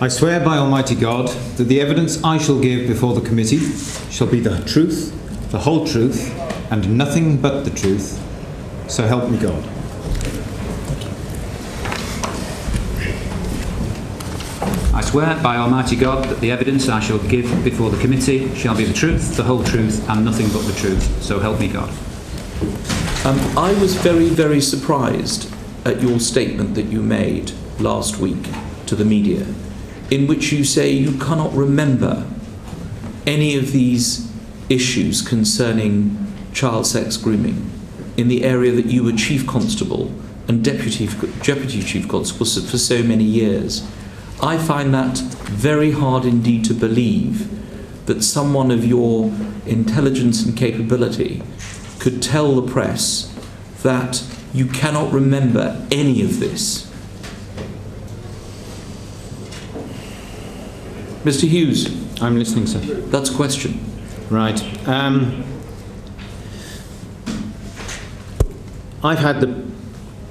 I swear by Almighty God that the evidence I shall give before the committee shall be the truth, the whole truth, and nothing but the truth. So help me God. I swear by Almighty God that the evidence I shall give before the committee shall be the truth, the whole truth, and nothing but the truth. So help me God. I was very, very surprised at your statement that you made last week to the media, in which you say you cannot remember any of these issues concerning child sex grooming in the area that you were Chief Constable and Deputy Chief Constable for so many years. I find that very hard indeed to believe that someone of your intelligence and capability could tell the press that you cannot remember any of this. Mr. Hughes. I'm listening, sir. That's a question. Right. I've had the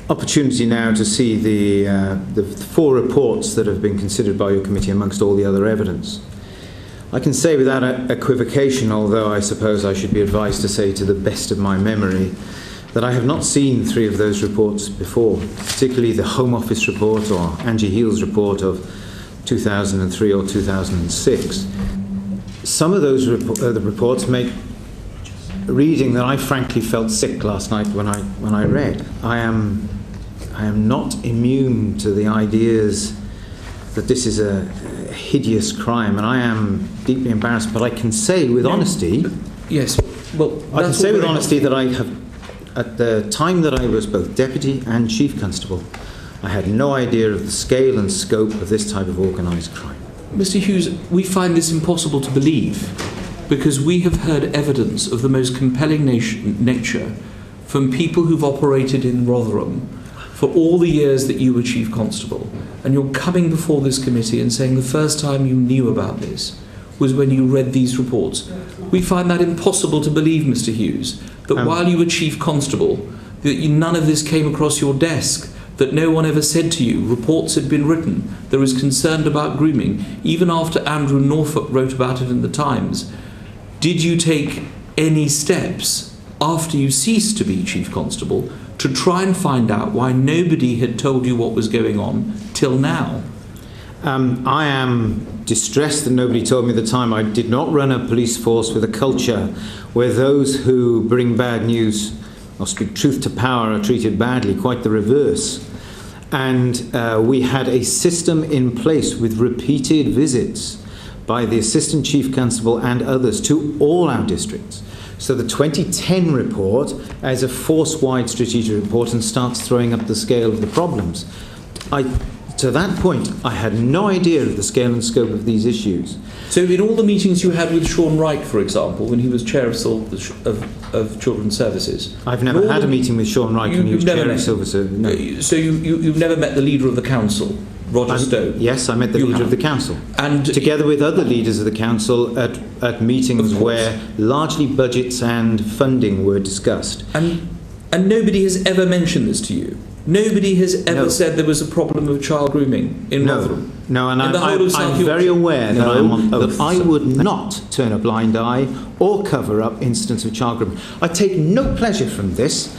opportunity now to see the 4 reports that have been considered by your committee amongst all the other evidence. I can say without equivocation, although I suppose I should be advised to say to the best of my memory, that I have not seen 3 of those reports before, particularly the Home Office report or Angie Heal's report of 2003 or 2006. Some of those the reports make reading that I frankly felt sick last night when I read. I am not immune to the ideas that this is a hideous crime, and I am deeply embarrassed. But I can say with honesty, yes, well, I can say with honesty that I have, at the time that I was both deputy and chief constable, I had no idea of the scale and scope of this type of organised crime. Mr. Hughes, we find this impossible to believe because we have heard evidence of the most compelling nature from people who've operated in Rotherham for all the years that you were Chief Constable, and you're coming before this committee and saying the first time you knew about this was when you read these reports. We find that impossible to believe, Mr. Hughes, that while you were Chief Constable, that none of this came across your desk, that no one ever said to you, reports had been written, there was concern about grooming, even after Andrew Norfolk wrote about it in the Times. Did you take any steps after you ceased to be Chief Constable to try and find out why nobody had told you what was going on till now? I am distressed that nobody told me at the time. I did not run a police force with a culture where those who bring bad news or speak truth to power are treated badly, quite the reverse. And we had a system in place with repeated visits by the Assistant Chief Constable and others to all our districts. So the 2010 report is a force-wide strategic report and starts throwing up the scale of the problems. To that point, I had no idea of the scale and scope of these issues. So in all the meetings you had with Sean Wright, for example, when he was Chair of Children's Services... I've never had a meeting with Sean Wright when he was Chair of Civil Service. No. So you've never met the Leader of the Council, Roger Stowe? Yes, I met the Leader of the Council. And together with other leaders of the Council at meetings where largely budgets and funding were discussed. And nobody has ever mentioned this to you? Nobody has ever said there was a problem of child grooming in Rotherham? No, and I'm very aware that I'm on oath, that I would not turn a blind eye or cover up incidents of child grooming. I take no pleasure from this.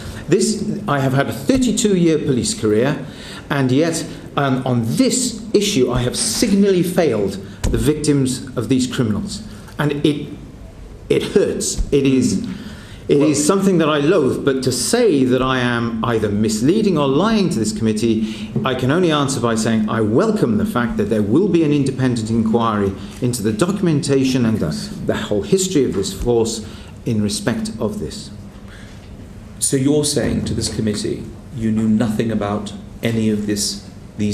I have had a 32-year police career, and yet on this issue I have signally failed the victims of these criminals. And it hurts. It is something that I loathe, but to say that I am either misleading or lying to this committee, I can only answer by saying I welcome the fact that there will be an independent inquiry into the documentation and the whole history of this force in respect of this. So you're saying to this committee you knew nothing about any of these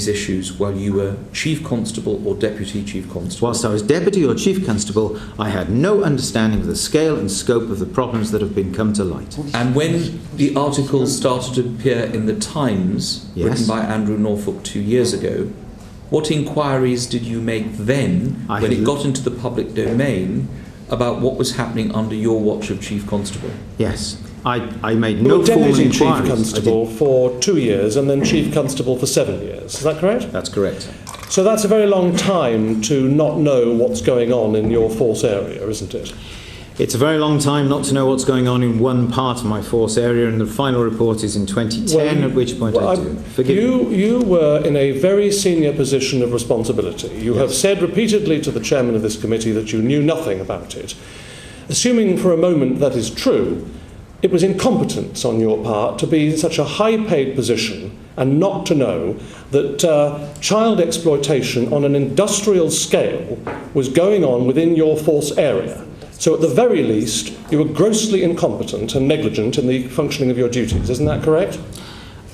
issues while you were Chief Constable or Deputy Chief Constable? Whilst I was Deputy or Chief Constable, I had no understanding of the scale and scope of the problems that have come to light. And when the articles started to appear in the Times, written by Andrew Norfolk 2 years ago, what inquiries did you make then, when it got into the public domain, about what was happening under your watch of Chief Constable? Yes. I made no formal inquiries. Chief Constable for 2 years and then Chief Constable for 7 years. Is that correct? That's correct. So that's a very long time to not know what's going on in your force area, isn't it? It's a very long time not to know what's going on in one part of my force area, and the final report is in 2010, at which point I do. Forgive me. You were in a very senior position of responsibility. You have said repeatedly to the chairman of this committee that you knew nothing about it. Assuming for a moment that is true, it was incompetence on your part to be in such a high-paid position and not to know that child exploitation on an industrial scale was going on within your force area. So at the very least, you were grossly incompetent and negligent in the functioning of your duties. Isn't that correct?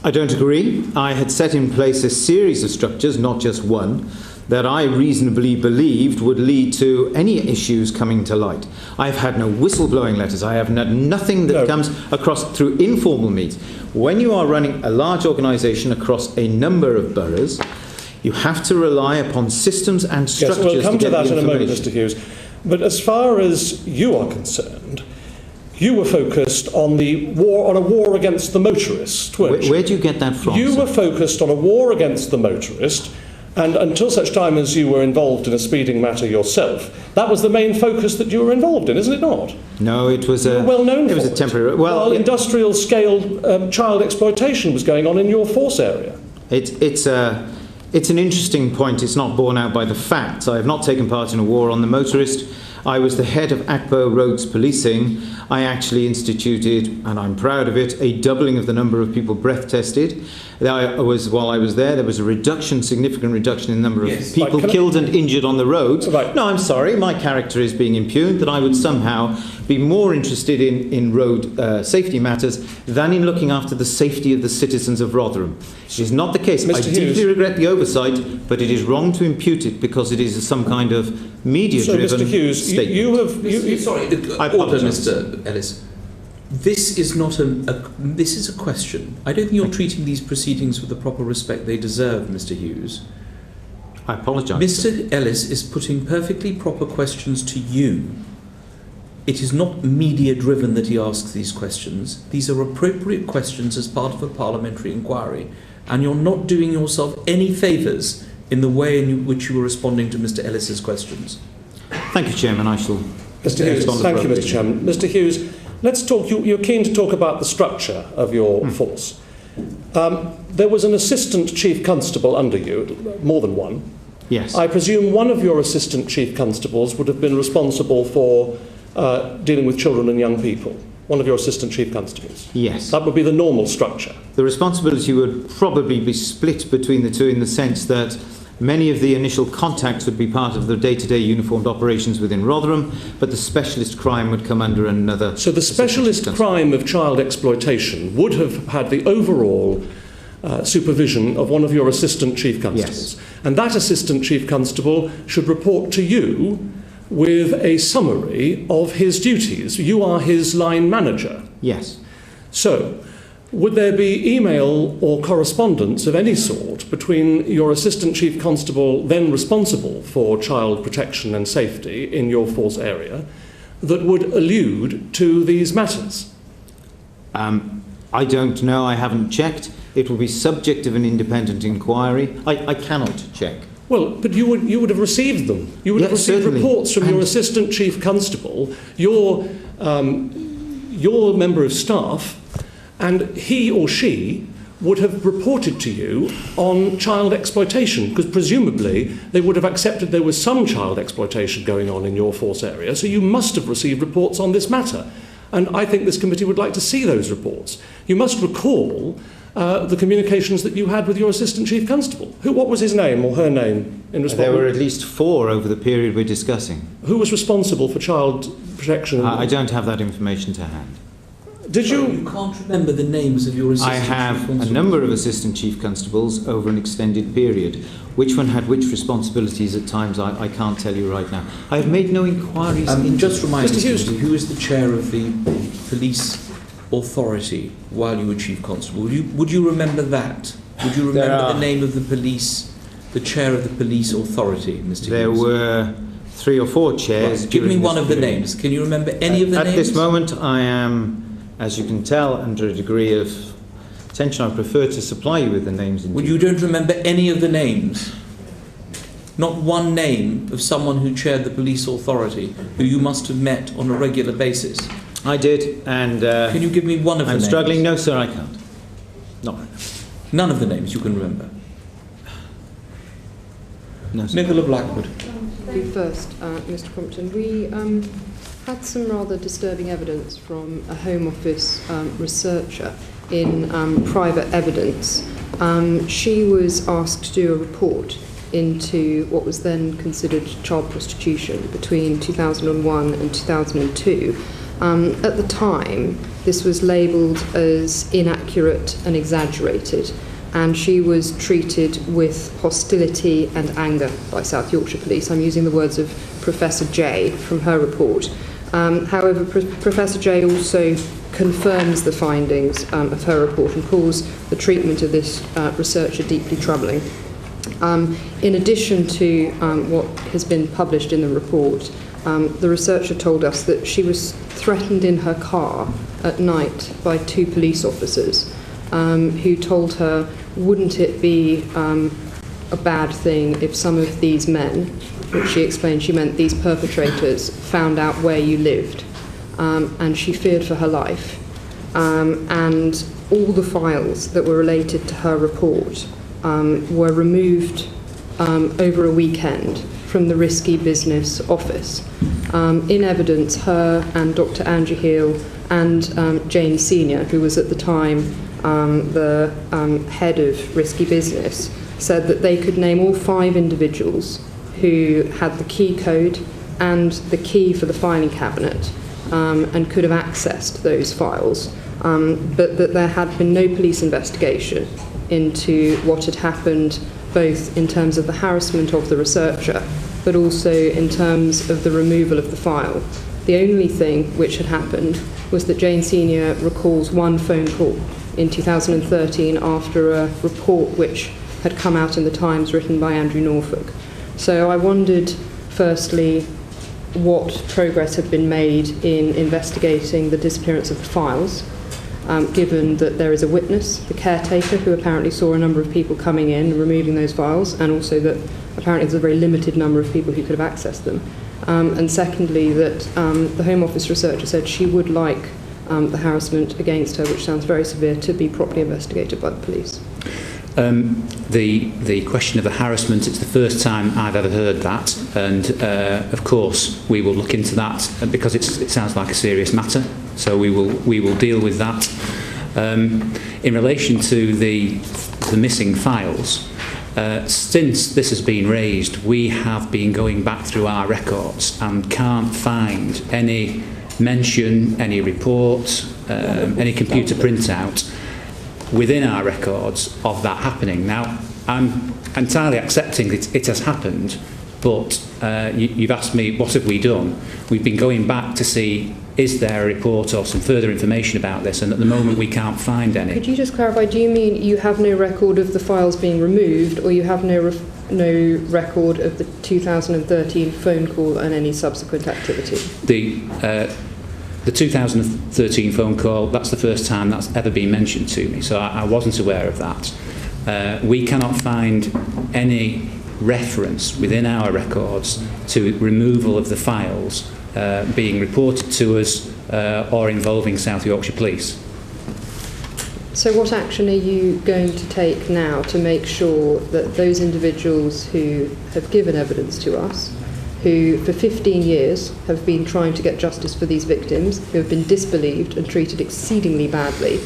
I don't agree. I had set in place a series of structures, not just one, that I reasonably believed would lead to any issues coming to light. I've had no whistleblowing letters. I have had nothing that comes across through informal means. When you are running a large organisation across a number of boroughs, you have to rely upon systems and structures. Yes, we'll come to that in a moment, information. Mr. Hughes. But as far as you are concerned, you were focused on a war against the motorist, weren't you? Where do you get that from? You sir? were focused on a war against the motorist, and until such time as you were involved in a speeding matter yourself, that was the main focus that you were involved in, isn't it not? No, it was a well known. It was a temporary. Well, industrial scale child exploitation was going on in your force area. It's an interesting point. It's not borne out by the facts. I have not taken part in a war on the motorist. I was the head of ACPO Roads Policing. I actually instituted, and I'm proud of it, a doubling of the number of people breath tested. While I was there was a significant reduction in the number of people killed and injured on the roads. Right. No, I'm sorry, my character is being impugned, that I would somehow be more interested in road safety matters than in looking after the safety of the citizens of Rotherham. It is not the case. Mr. I deeply regret the oversight, but it is wrong to impute it because it is some kind of media-driven So, Mr. Hughes, statement. I apologise, Mr. Ellis. This is not this is a question. I don't think you're treating these proceedings with the proper respect they deserve, Mr. Hughes. I apologise. Mr. Ellis is putting perfectly proper questions to you. It is not media-driven that he asks these questions. These are appropriate questions as part of a parliamentary inquiry, and you're not doing yourself any favours in the way in which you were responding to Mr. Ellis's questions. Thank you, Chairman. I shall Mr. Hughes, thank you, Mr. Chairman. Mr. Hughes, let's talk. You're keen to talk about the structure of your force. There was an assistant chief constable under you, more than one. Yes. I presume one of your assistant chief constables would have been responsible for dealing with children and young people. One of your assistant chief constables. Yes. That would be the normal structure. The responsibility would probably be split between the two in the sense that many of the initial contacts would be part of the day-to-day uniformed operations within Rotherham, but the specialist crime would come under another. So the specialist crime of child exploitation would have had the overall supervision of one of your assistant chief constables. Yes. And that assistant chief constable should report to you with a summary of his duties. You are his line manager. Yes. So, would there be email or correspondence of any sort between your assistant chief constable, then responsible for child protection and safety in your force area, that would allude to these matters? I don't know. I haven't checked. It will be subject of an independent inquiry. I cannot check. Well, but you would have received them. You would have received certainly. reports from your assistant chief constable, your member of staff, and he or she would have reported to you on child exploitation, because presumably they would have accepted there was some child exploitation going on in your force area, so you must have received reports on this matter. And I think this committee would like to see those reports. You must recall the communications that you had with your assistant chief constable. What was his name or her name in response? There were at least 4 over the period we're discussing. Who was responsible for child protection? I don't have that information to hand. Did you? You can't remember the names of your assistant I chief have constables? a number of assistant chief constables over an extended period. Which one had which responsibilities at times, I can't tell you right now. I have made no inquiries. Just remind Mr. us, Hughes. who was the chair of the police authority while you were chief constable? Would you remember that? Would you remember the name of the police, the chair of the police authority, Mr. Hughes? There were 3 or 4 chairs. Right. Give me one of the names. Can you remember any of the names? At this moment, I am, as you can tell, under a degree of tension. I prefer to supply you with the names. Well, you don't remember any of the names? Not one name of someone who chaired the police authority, who you must have met on a regular basis. I did, and Can you give me one of the I'm names? struggling. No, sir, I can't. No. None of the names you can remember. No, sir. Nicola Blackwood. You first, Mr. Crompton. We had some rather disturbing evidence from a Home Office researcher in private evidence. She was asked to do a report into what was then considered child prostitution between 2001 and 2002. At the time, this was labelled as inaccurate and exaggerated, and she was treated with hostility and anger by South Yorkshire Police. I'm using the words of Professor J from her report. However, Professor J also confirms the findings of her report and calls the treatment of this researcher deeply troubling. In addition to what has been published in the report, the researcher told us that she was threatened in her car at night by 2 police officers who told her, wouldn't it be a bad thing if some of these men, which she explained she meant these perpetrators, found out where you lived. And she feared for her life. And all the files that were related to her report were removed over a weekend from the Risky Business office. In evidence, her and Dr. Andrew Heal and Jane Senior, who was at the time the head of Risky Business, said that they could name all 5 individuals who had the key code and the key for the filing cabinet and could have accessed those files, but that there had been no police investigation into what had happened, both in terms of the harassment of the researcher, but also in terms of the removal of the file. The only thing which had happened was that Jane Senior recalls one phone call in 2013 after a report which had come out in the Times written by Andrew Norfolk. So I wondered, firstly, what progress had been made in investigating the disappearance of the files, given that there is a witness, the caretaker, who apparently saw a number of people coming in and removing those files, and also that apparently there's a very limited number of people who could have accessed them. And secondly, that the Home Office researcher said she would like the harassment against her, which sounds very severe, to be properly investigated by the police. The question of the harassment, it's the first time I've ever heard that, and of course we will look into that because it sounds like a serious matter, so we will deal with that. In relation to the missing files, since this has been raised, we have been going back through our records and can't find any mention, any report, any computer printout within our records of that happening. Now, I'm entirely accepting that it has happened, but you've asked me, what have we done? We've been going back to see, is there a report or some further information about this, and at the moment we can't find any. Could you just clarify, do you mean you have no record of the files being removed, or you have no record of the 2013 phone call and any subsequent activity? The 2013 phone call, that's the first time that's ever been mentioned to me, so I wasn't aware of that. We cannot find any reference within our records to removal of the files being reported to us or involving South Yorkshire Police. So what action are you going to take now to make sure that those individuals who have given evidence to us, who for 15 years have been trying to get justice for these victims, who have been disbelieved and treated exceedingly badly,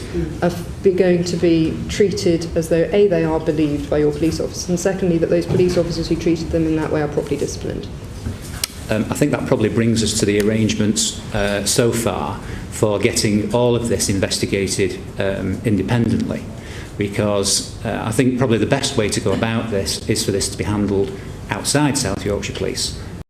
are going to be treated as though, A, they are believed by your police officers, and secondly, that those police officers who treated them in that way are properly disciplined? I think that probably brings us to the arrangements so far for getting all of this investigated independently, because I think probably the best way to go about this is for this to be handled outside South Yorkshire Police.